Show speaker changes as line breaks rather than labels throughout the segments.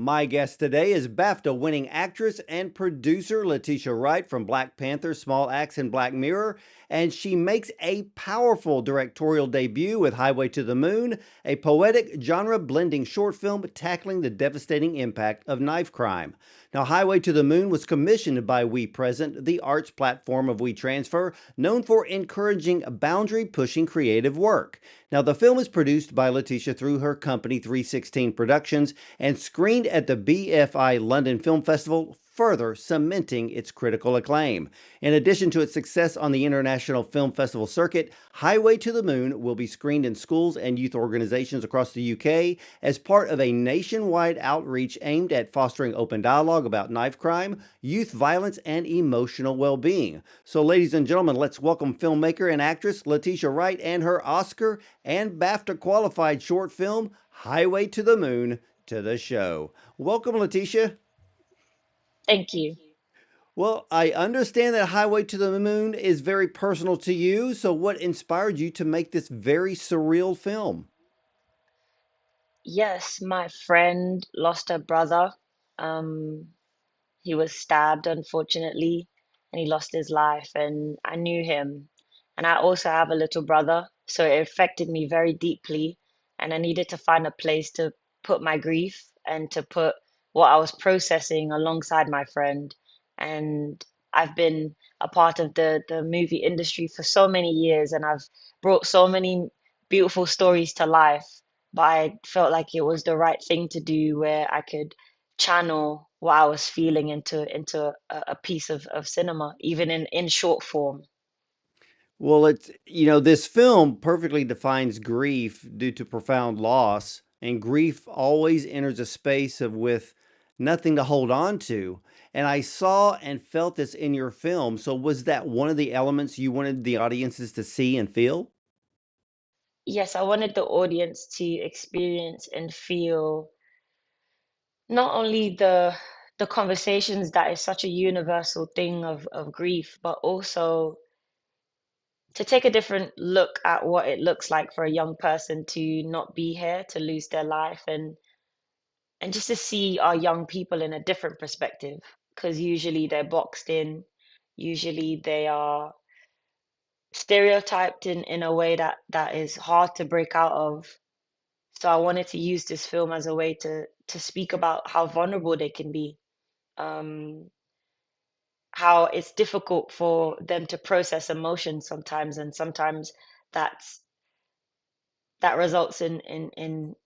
My guest today is BAFTA-winning actress and producer Letitia Wright from Black Panther, Small Axe, and Black Mirror, and she makes a powerful directorial debut with Highway to the Moon, a poetic genre-blending short film tackling the devastating impact of knife crime. Now, Highway to the Moon was commissioned by We Present, the arts platform of WeTransfer, known for encouraging boundary-pushing creative work. Now, the film is produced by Letitia through her company 316 Productions and screened at the BFI London Film Festival, further cementing its critical acclaim. In addition to its success on the International Film Festival circuit, Highway to the Moon will be screened in schools and youth organizations across the UK as part of a nationwide outreach aimed at fostering open dialogue about knife crime, youth violence, and emotional well-being. So, ladies and gentlemen, let's welcome filmmaker and actress Letitia Wright and her Oscar and BAFTA qualified short film, Highway to the Moon, to the show. Welcome, Letitia.
Thank you.
Well, I understand that Highway to the Moon is very personal to you. So, what inspired you to make this very surreal film?
Yes, my friend lost a brother. Um, he was stabbed, unfortunately, and he lost his life. And I knew him. And I also have a little brother, so it affected me very deeply. And I needed to find a place to put my grief and to put what I was processing alongside my friend. And I've been a part of the movie industry for so many years, and I've brought so many beautiful stories to life. But I felt like it was the right thing to do where I could channel what I was feeling into a piece of cinema, even in short form.
Well, this film perfectly defines grief due to profound loss, and grief always enters a space of with nothing to hold on to. And I saw and felt this in your film. So, was that one of the elements you wanted the audiences to see and feel?
Yes, I wanted the audience to experience and feel not only the conversations that is such a universal thing of grief, but also to take a different look at what it looks like for a young person to not be here, to lose their life, and just to see our young people in a different perspective, because usually they're boxed in, usually they are stereotyped in a way that is hard to break out of. So I wanted to use this film as a way to speak about how vulnerable they can be, um, how it's difficult for them to process emotions sometimes, and sometimes that's that results in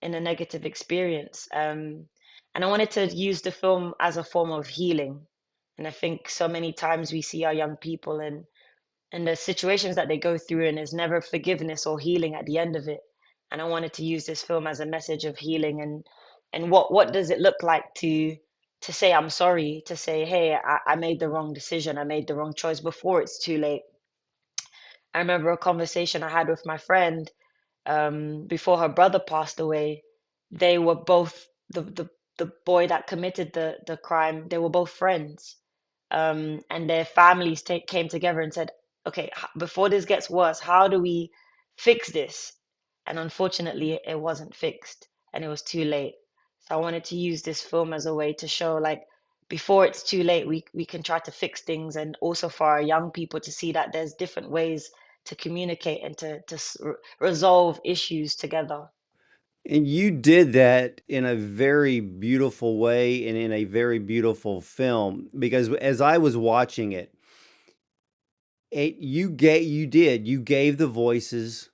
a negative experience. And I wanted to use the film as a form of healing. And I think so many times we see our young people and the situations that they go through, and there's never forgiveness or healing at the end of it. And I wanted to use this film as a message of healing, and what does it look like to say I'm sorry, to say, hey, I made the wrong decision, I made the wrong choice before it's too late. I remember a conversation I had with my friend before her brother passed away. They were both the boy that committed the crime. They were both friends, and their families came together and said, "Okay, before this gets worse, how do we fix this?" And unfortunately, it wasn't fixed, and it was too late. So I wanted to use this film as a way to show, like, before it's too late, we can try to fix things, and also for our young people to see that there's different ways to communicate and to resolve issues together.
And you did that in a very beautiful way and in a very beautiful film because as I was watching it, you gave the voices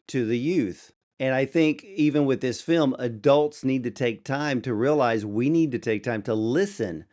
to the youth. And I think even with this film, adults need to take time to realize we need to take time to listen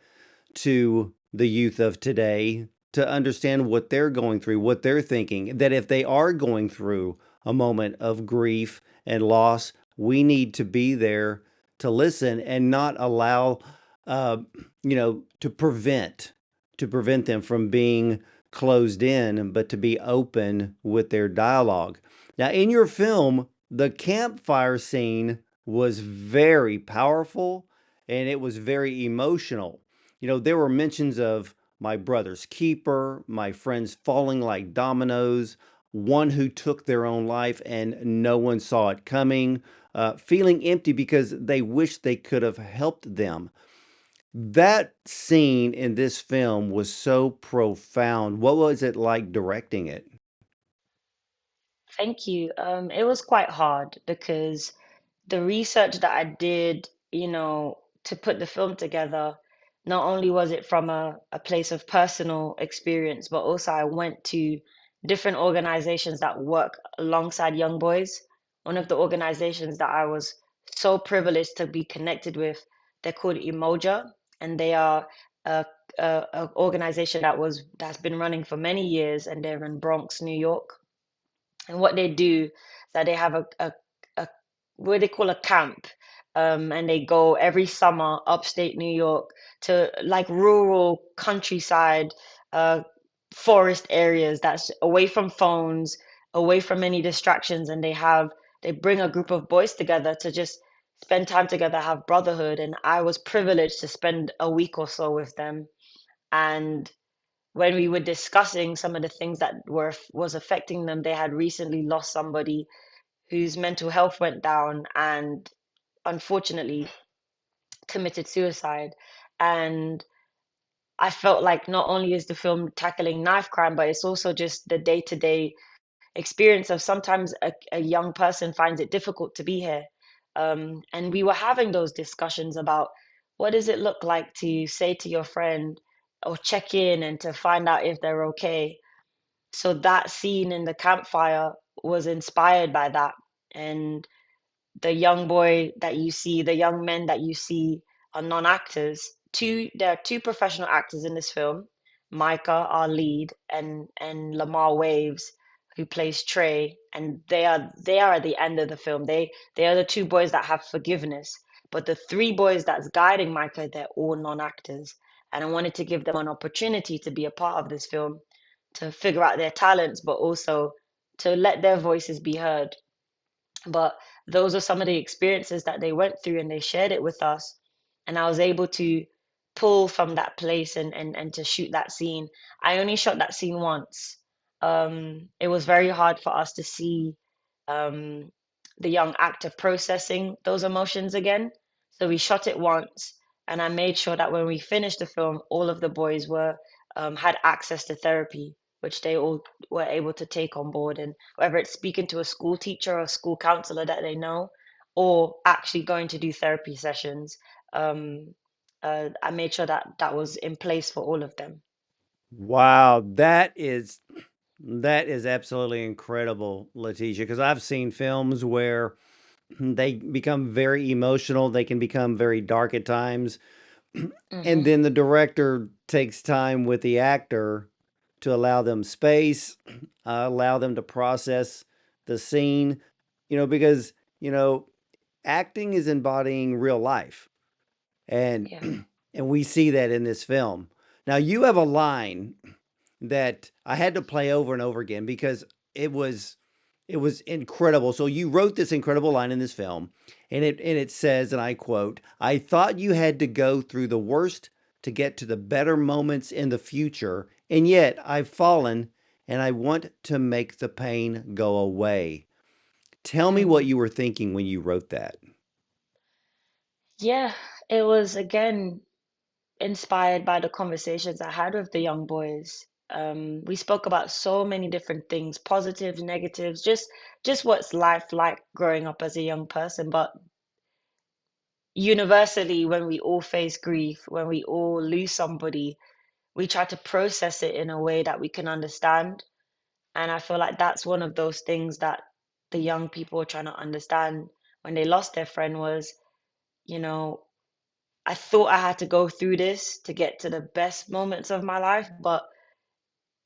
to the youth of today to understand what they're going through, what they're thinking, that if they are going through a moment of grief and loss, we need to be there to listen and not allow, uh, to prevent them from being closed in, but to be open with their dialogue. Now, in your film, the campfire scene was very powerful and it was very emotional. There were mentions of my brother's keeper, my friends falling like dominoes, one who took their own life and no one saw it coming, feeling empty because they wish they could have helped them. That scene in this film was so profound. What was it like directing it?
Thank you. It was quite hard because the research that I did, to put the film together, not only was it from a place of personal experience, but also I went to different organizations that work alongside young boys. One of the organizations that I was so privileged to be connected with, they're called Emoja, and they are a, a organization that's been running for many years, and they're in Bronx, New York. And what they do is that they have a what they call a camp, and they go every summer upstate New York to like rural countryside, uh, forest areas that's away from phones, away from any distractions, and they bring a group of boys together to just spend time together, have brotherhood. And I was privileged to spend a week or so with them. And when we were discussing some of the things that was affecting them, they had recently lost somebody whose mental health went down and unfortunately committed suicide. And I felt like not only is the film tackling knife crime, but it's also just the day-to-day experience of sometimes a young person finds it difficult to be here. And we were having those discussions about what does it look like to say to your friend or check in and to find out if they're okay. So that scene in the campfire was inspired by that. And the young boy that you see, the young men that you see are non-actors. There are two professional actors in this film, Micah, our lead, and Lamar Waves, who plays Trey, and they are at the end of the film. They are the two boys that have forgiveness, but the three boys that's guiding Micah, they're all non-actors, and I wanted to give them an opportunity to be a part of this film, to figure out their talents, but also to let their voices be heard. But those are some of the experiences that they went through and they shared it with us. And I was able to pull from that place and to shoot that scene. I only shot that scene once. It was very hard for us to see um, the young actor processing those emotions again. So we shot it once, and I made sure that when we finished the film, all of the boys were had access to therapy, which they all were able to take on board. And whether it's speaking to a school teacher or a school counselor that they know, or actually going to do therapy sessions, um, I made sure that that was in place for all of them.
Wow, that is absolutely incredible, Letitia, because I've seen films where they become very emotional, they can become very dark at times, and
Hmm.
then the director takes time with the actor to allow them space, allow them to process the scene, because, acting is embodying real life. And
Yeah.
and we see that in this film. Now you have a line that I had to play over and over again because it was it was incredible. So you wrote this incredible line in this film, and it says, and I quote, "I thought you had to go through the worst to get to the better moments in the future, and yet I've fallen and I want to make the pain go away." Tell me what
Mm.
you were thinking when you wrote that.
Yeah, it was again inspired by the conversations I had with the young boys. We spoke about so many different things, positives, negatives, just what's life like growing up as a young person. But universally, when we all face grief, when we all lose somebody, we try to process it in a way that we can understand. And I feel like that's one of those things that the young people are trying to understand when they lost their friend was, you know, I thought I had to go through this to get to the best moments of my life, but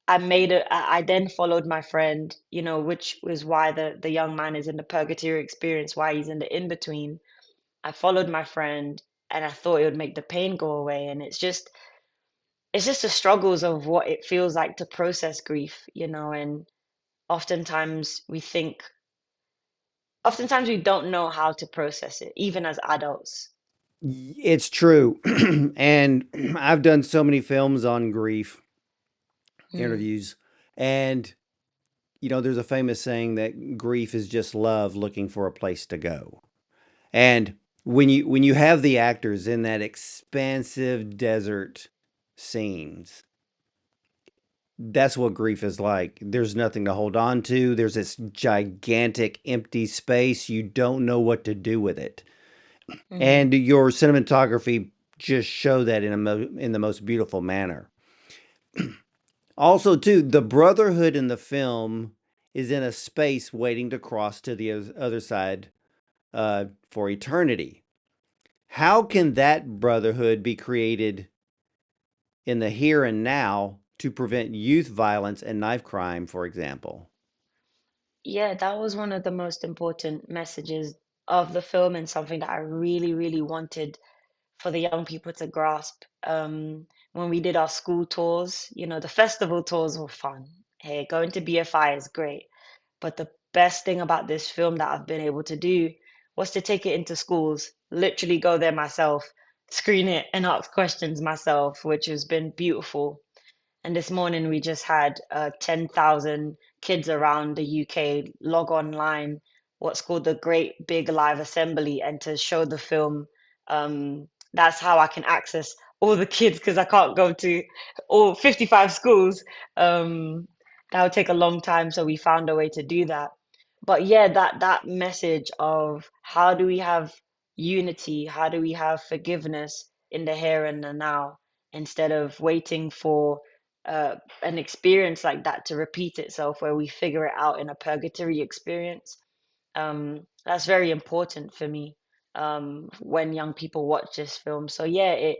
I then followed my friend, which was why the young man is in the purgatory experience, why he's in the in between. I followed my friend and I thought it would make the pain go away. And it's just the struggles of what it feels like to process grief, and oftentimes we think, oftentimes we don't know how to process it, even as adults.
It's true. And I've done so many films on grief
Mm,
interviews, and there's a famous saying that grief is just love looking for a place to go. And when you have the actors in that expansive desert scenes, that's what grief is like. There's nothing to hold on to. There's this gigantic empty space. You don't know what to do with it.
Mm.
And your cinematography just show that in the most beautiful manner. Also, too, the brotherhood in the film is in a space waiting to cross to the other side for eternity. How can that brotherhood be created in the here and now to prevent youth violence and knife crime, for example?
Yeah, that was one of the most important messages of the film and something that I really, really wanted for the young people to grasp. When we did our school tours, the festival tours were fun. Hey, going to BFI is great. But the best thing about this film that I've been able to do was to take it into schools, literally go there myself, screen it, and ask questions myself, which has been beautiful. And this morning we just had 10,000 kids around the UK log online, what's called the Great Big Live Assembly, and to show the film. That's how I can access all the kids because I can't go to all 55 schools. Um, that would take a long time, so we found a way to do that. But yeah, that message of how do we have unity, how do we have forgiveness in the here and the now, instead of waiting for an experience like that to repeat itself where we figure it out in a purgatory experience. That's very important for me when young people watch this film. So yeah,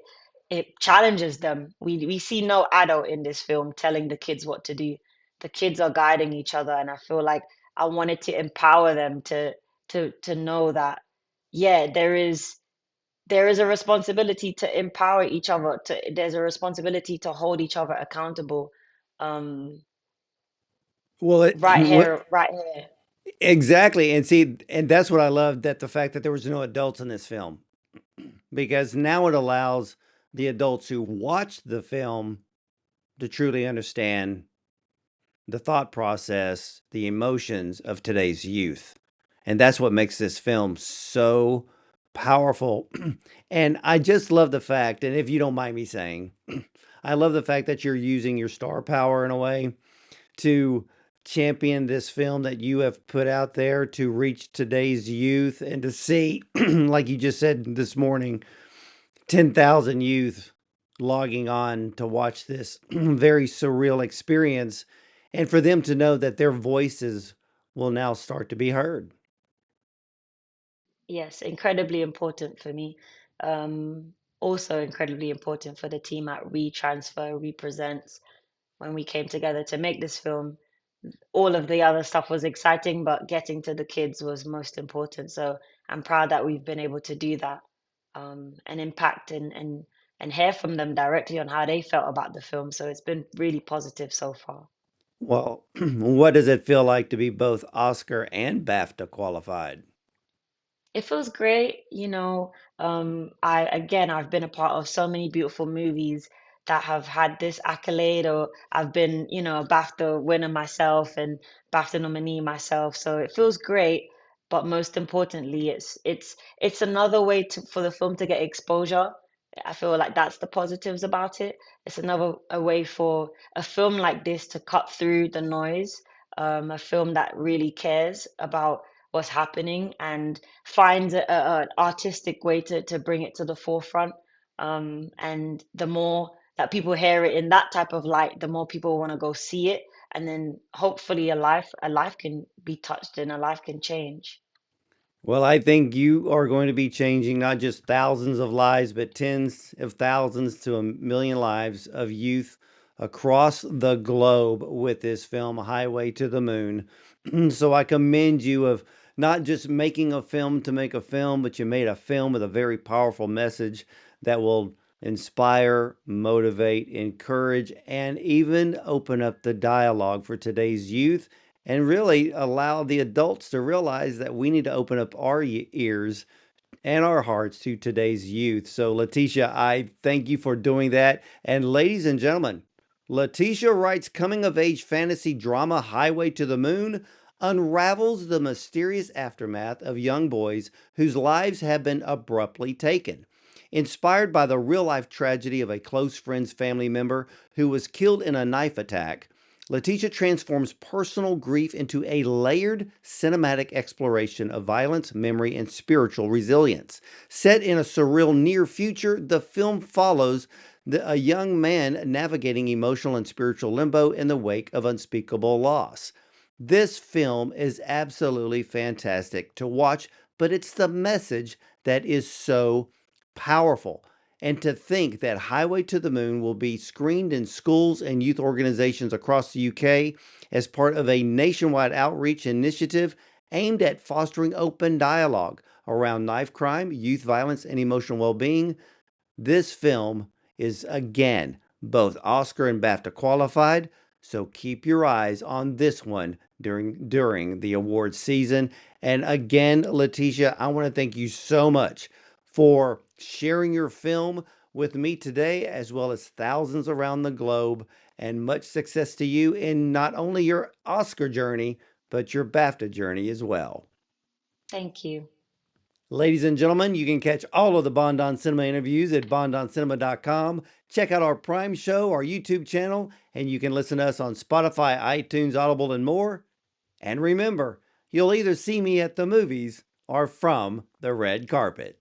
it challenges them. We see no adult in this film telling the kids what to do. The kids are guiding each other, and I feel like I wanted to empower them to know that yeah, there is a responsibility to empower each other. There's a responsibility to hold each other accountable. Um,
Well,
right here, right here.
exactly. And see, and that's what I love, that the fact that there was no adults in this film, because now it allows the adults who watch the film to truly understand the thought process, the emotions of today's youth. And that's what makes this film so powerful. And I just love the fact, and if you don't mind me saying, I love the fact that you're using your star power in a way to champion this film that you have put out there to reach today's youth and to see, like you just said this morning, 10,000 youth logging on to watch this very surreal experience, and for them to know that their voices will now start to be heard.
Yes, incredibly important for me. Also incredibly important for the team at WeTransfer, Represents. When we came together to make this film, all of the other stuff was exciting, but getting to the kids was most important. So I'm proud that we've been able to do that, and impact and hear from them directly on how they felt about the film. So it's been really positive so far.
Well, what does it feel like to be both Oscar and BAFTA qualified?
It feels great, I've been a part of so many beautiful movies that have had this accolade, or I've been, a BAFTA winner myself and BAFTA nominee myself. So it feels great, but most importantly, it's another way for the film to get exposure. I feel like that's the positives about it. It's another a way for a film like this to cut through the noise, a film that really cares about what's happening and finds an artistic way to bring it to the forefront. And the more that people hear it in that type of light, the more people want to go see it. And then hopefully a life can be touched and a life can change.
Well, I think you are going to be changing not just thousands of lives, but tens of thousands to a million lives of youth across the globe with this film, Highway to the Moon. So I commend you of not just making a film to make a film, but you made a film with a very powerful message that will inspire, motivate, encourage, and even open up the dialogue for today's youth, and really allow the adults to realize that we need to open up our ears and our hearts to today's youth. So, Letitia, I thank you for doing that. And, ladies and gentlemen, Letitia Wright's coming of age fantasy drama Highway to the Moon unravels the mysterious aftermath of young boys whose lives have been abruptly taken. Inspired by the real life tragedy of a close friend's family member who was killed in a knife attack, Letitia transforms personal grief into a layered cinematic exploration of violence, memory, and spiritual resilience. Set in a surreal near future, the film follows a young man navigating emotional and spiritual limbo in the wake of unspeakable loss. This film is absolutely fantastic to watch, but it's the message that is so powerful. And to think that Highway to the Moon will be screened in schools and youth organizations across the UK as part of a nationwide outreach initiative aimed at fostering open dialogue around knife crime, youth violence, and emotional well being. This film is again both Oscar and BAFTA qualified, so keep your eyes on this one during the awards season. And again, Letitia, I want to thank you so much for sharing your film with me today, as well as thousands around the globe. And much success to you in not only your Oscar journey, but your BAFTA journey as well.
Thank you.
Ladies and gentlemen, you can catch all of the Bond on Cinema interviews at bondoncinema.com. Check out our Prime show, our YouTube channel, and you can listen to us on Spotify, iTunes, Audible, and more. And remember, you'll either see me at the movies or from the red carpet.